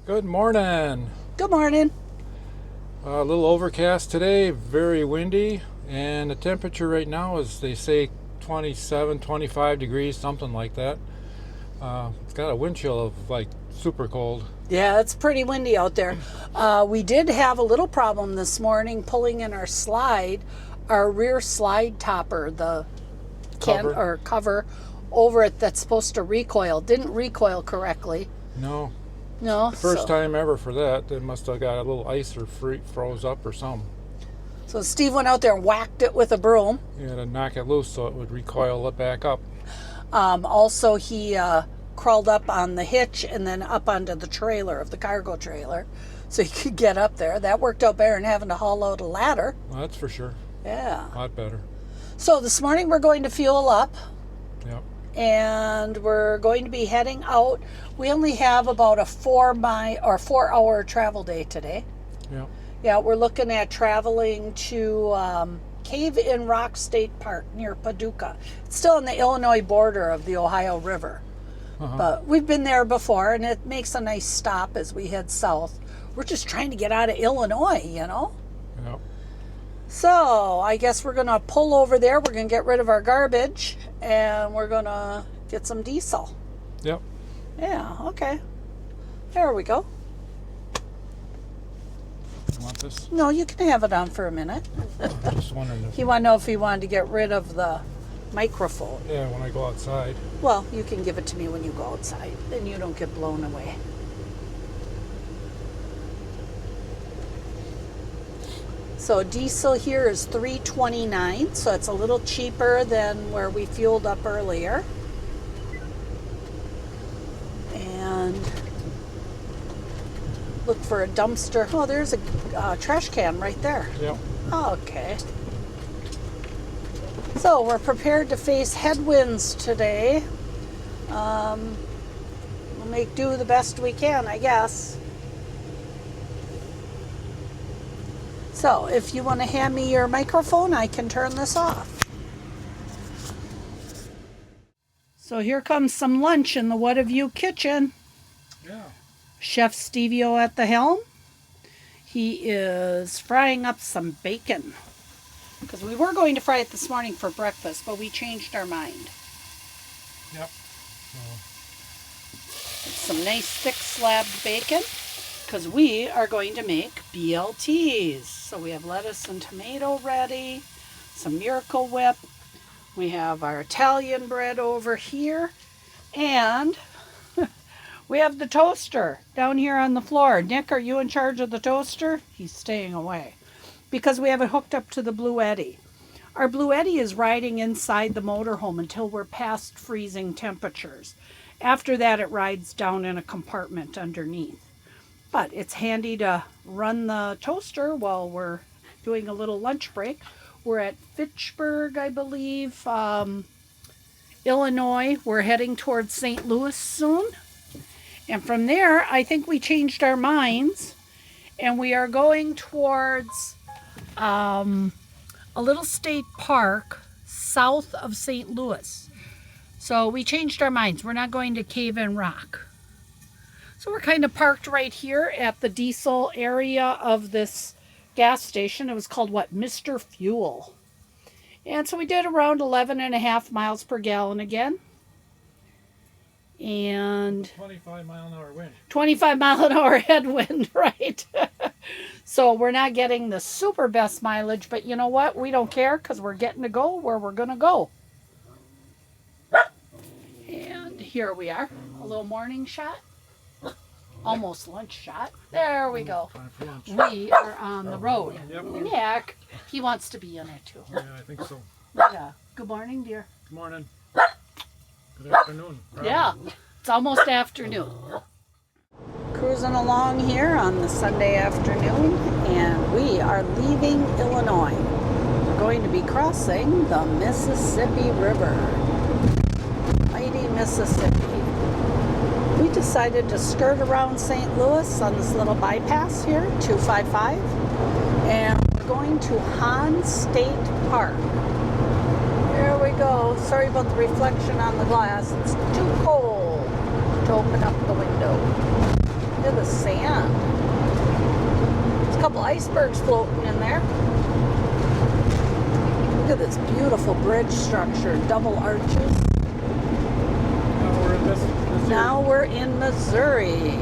Good morning. Good morning. A little overcast today, very windy, and the temperature right now is, they say, 27, 25 degrees, something like that. It's got a wind chill of like super cold. Yeah, it's pretty windy out there. We did have a little problem this morning pulling in our slide, our rear slide topper, the cover over it that's supposed to recoil. Didn't recoil correctly. No. No. First time ever for that. They must have got a little ice or froze up or something. So Steve went out there and whacked it with a broom. You had to knock it loose so it would recoil it back up. Also, he crawled up on the hitch and then up onto the trailer of the cargo trailer so he could get up there. That worked out better than having to haul out a ladder. Well, that's for sure. Yeah. A lot better. So this morning we're going to fuel up. Yep. And we're going to be heading out. We only have about a 4-hour travel day today. Yeah. Yeah, we're looking at traveling to Cave in Rock State Park near Paducah. It's still on the Illinois border of the Ohio River. But we've been there before, and it makes a nice stop as we head south. We're just trying to get out of Illinois, you know? Yep. So I guess we're going to pull over there. We're going to get rid of our garbage, and we're going to get some diesel. Yep. Yeah, okay. There we go. You want this? No, you can have it on for a minute. I'm just wondering if... He wanted to know if he wanted to get rid of the microphone. Yeah, when I go outside. Well, you can give it to me when you go outside. Then you don't get blown away. So diesel here is $3.29, so it's a little cheaper than where we fueled up earlier. And look for a dumpster. Oh, there's a trash can right there. Yep. Okay. So we're prepared to face headwinds today. We'll make do the best we can, I guess. So if you want to hand me your microphone, I can turn this off. So here comes some lunch in the What Have You kitchen. Yeah. Chef Stevie-O at the helm. He is frying up some bacon. Because we were going to fry it this morning for breakfast, but we changed our mind. Yep. Some nice thick slabbed bacon. Because we are going to make BLTs. So we have lettuce and tomato ready. Some Miracle Whip. We have our Italian bread over here. And we have the toaster down here on the floor. Nick, are you in charge of the toaster? He's staying away. Because we have it hooked up to the Blue Eddy. Our Blue Eddy is riding inside the motorhome until we're past freezing temperatures. After that, it rides down in a compartment underneath. But it's handy to run the toaster while we're doing a little lunch break. We're at Fitchburg, I believe, Illinois. We're heading towards St. Louis soon. And from there, I think we changed our minds. And we are going towards a little state park south of St. Louis. So we changed our minds. We're not going to Cave in Rock. So we're kind of parked right here at the diesel area of this gas station. It was called, what, Mr. Fuel. And so we did around 11.5 miles per gallon again. And 25 mile an hour wind. 25 mile an hour headwind, right? So we're not getting the super best mileage, but you know what? We don't care because we're getting to go where we're going to go. And here we are. A little morning shot. Almost lunch shot. There we go. Time for lunch. We are on the road. Yep. Nick, he wants to be in it too. Yeah, I think so. Yeah. Good morning, dear. Good morning. Good afternoon. Probably. Yeah, it's almost afternoon. Cruising along here on the Sunday afternoon, and we are leaving Illinois. We're going to be crossing the Mississippi River. Mighty Mississippi. We decided to skirt around St. Louis on this little bypass here, 255, and we're going to Hawn State Park. There we go. Sorry about the reflection on the glass. It's too cold to open up the window. Look at the sand. There's a couple icebergs floating in there. Look at this beautiful bridge structure, double arches. Now we're in Missouri. Now we're in Missouri.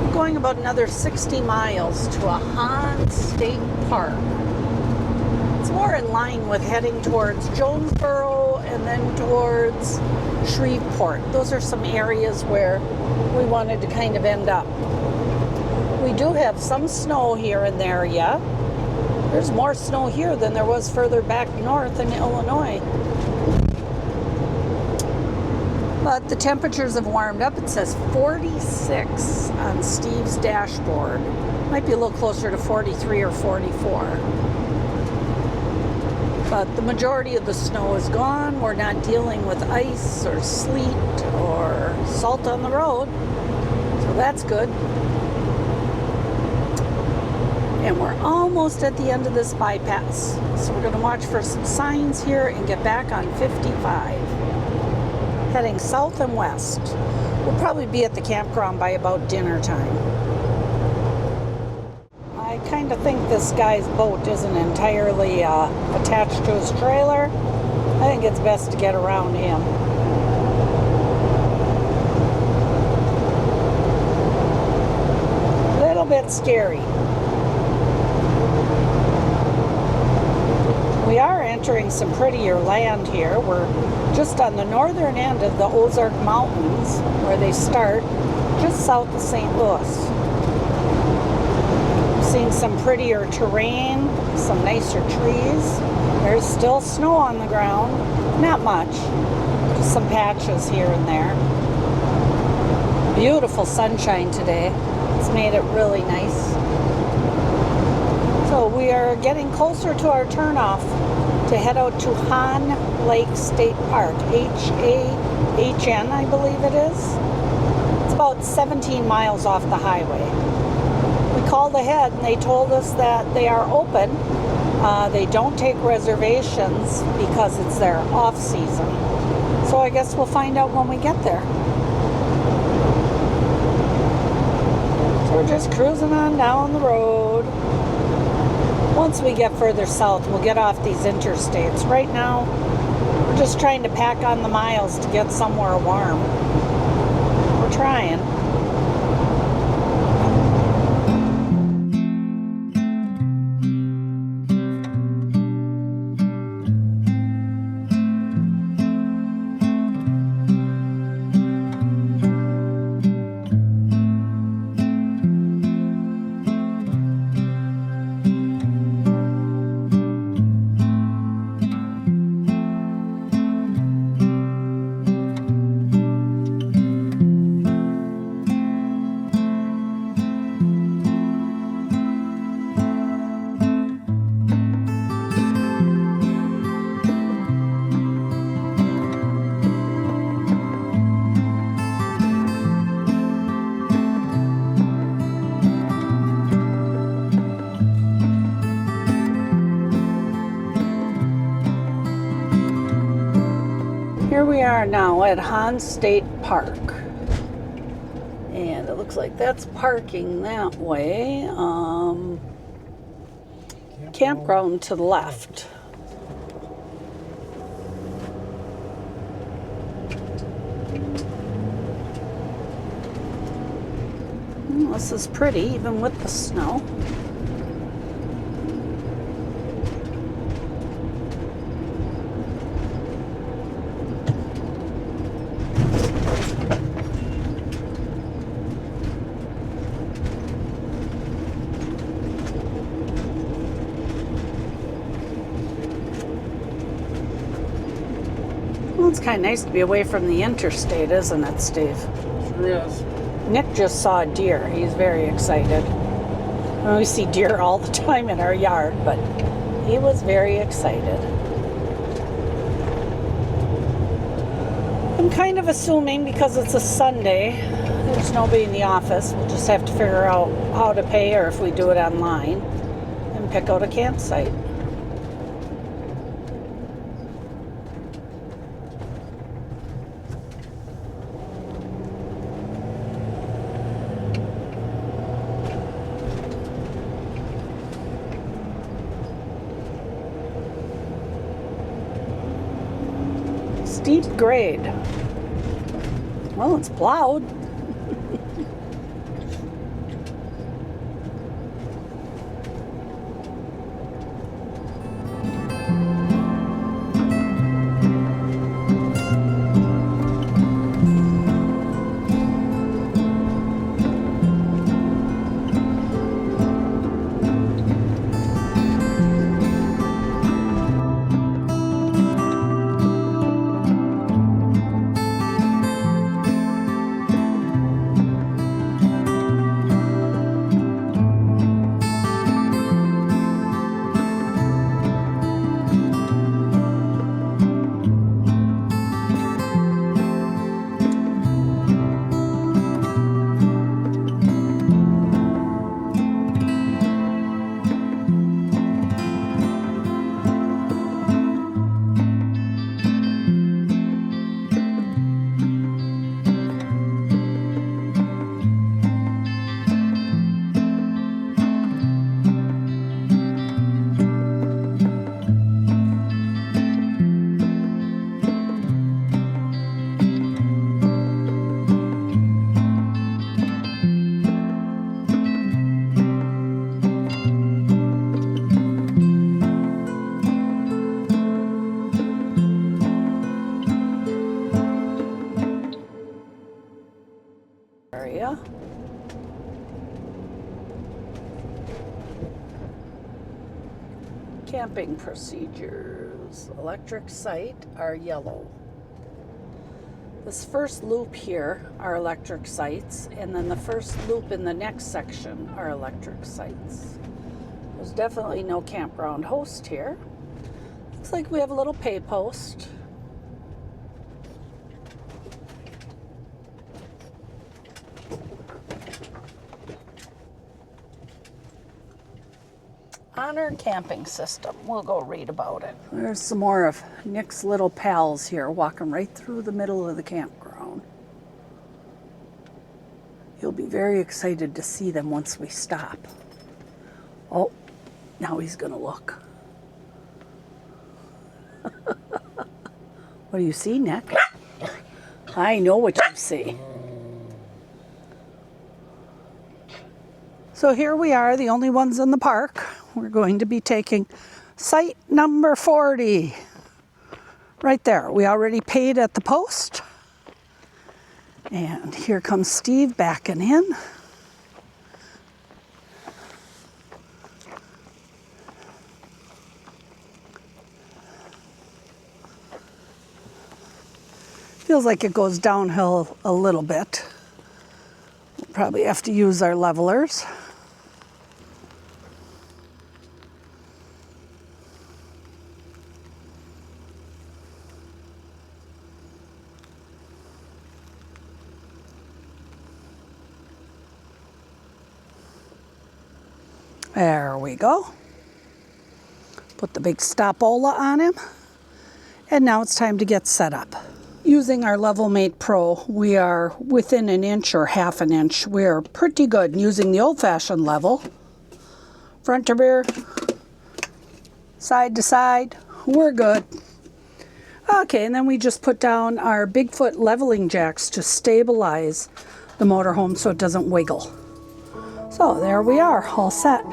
We're going about another 60 miles to a Hawn State Park. It's more in line with heading towards Jonesboro and then towards Shreveport. Those are some areas where we wanted to kind of end up. We do have some snow here and there yet. There's more snow here than there was further back north in Illinois. But the temperatures have warmed up. It says 46 on Steve's dashboard. Might be a little closer to 43 or 44. But the majority of the snow is gone. We're not dealing with ice or sleet or salt on the road. So that's good. And we're almost at the end of this bypass. So we're going to watch for some signs here and get back on 55. Heading south and west. We'll probably be at the campground by about dinner time. I kind of think this guy's boat isn't entirely attached to his trailer. I think it's best to get around him. A little bit scary. We are entering some prettier land here. We're just on the northern end of the Ozark Mountains, where they start, just south of St. Louis. Seeing some prettier terrain, some nicer trees. There's still snow on the ground, not much, just some patches here and there. Beautiful sunshine today. It's made it really nice. So we are getting closer to our turnoff to head out to Hawn Lake State Park, H-A-H-N, I believe it is. It's about 17 miles off the highway. We called ahead and they told us that they are open. They don't take reservations because it's their off season. So I guess we'll find out when we get there. So we're just cruising on down the road. Once we get further south, we'll get off these interstates. Right now, we're just trying to pack on the miles to get somewhere warm. We're trying. Here we are now at Hawn State Park. And it looks like that's parking that way. Campground to the left. This is pretty, even with the snow. Well, it's kind of nice to be away from the interstate, isn't it, Steve? Sure is. Nick just saw a deer. He's very excited. Well, we see deer all the time in our yard, but he was very excited. I'm kind of assuming because it's a Sunday, there's nobody in the office. We'll just have to figure out how to pay or if we do it online and pick out a campsite. steep grade. Well, it's plowed. Area. Camping procedures. Electric sight are yellow. This first loop here are electric sights, and then the first loop in the next section are electric sights. There's definitely no campground host here. Looks like we have a little pay post. Honor camping system. We'll go read about it. There's some more of Nick's little pals here walking right through the middle of the campground. You'll be very excited to see them once we stop. Oh, now he's gonna look. What do you see, Nick? I know what you see. So here we are, the only ones in the park. We're going to be taking site number 40. Right there. We already paid at the post. And here comes Steve backing in. Feels like it goes downhill a little bit. We'll probably have to use our levelers. There we go. Put the big stopola on him. And now it's time to get set up. Using our LevelMate Pro, we are within an inch or half an inch. We are pretty good using the old-fashioned level. Front to rear, side to side, we're good. Okay, and then we just put down our Bigfoot leveling jacks to stabilize the motorhome so it doesn't wiggle. So there we are, all set.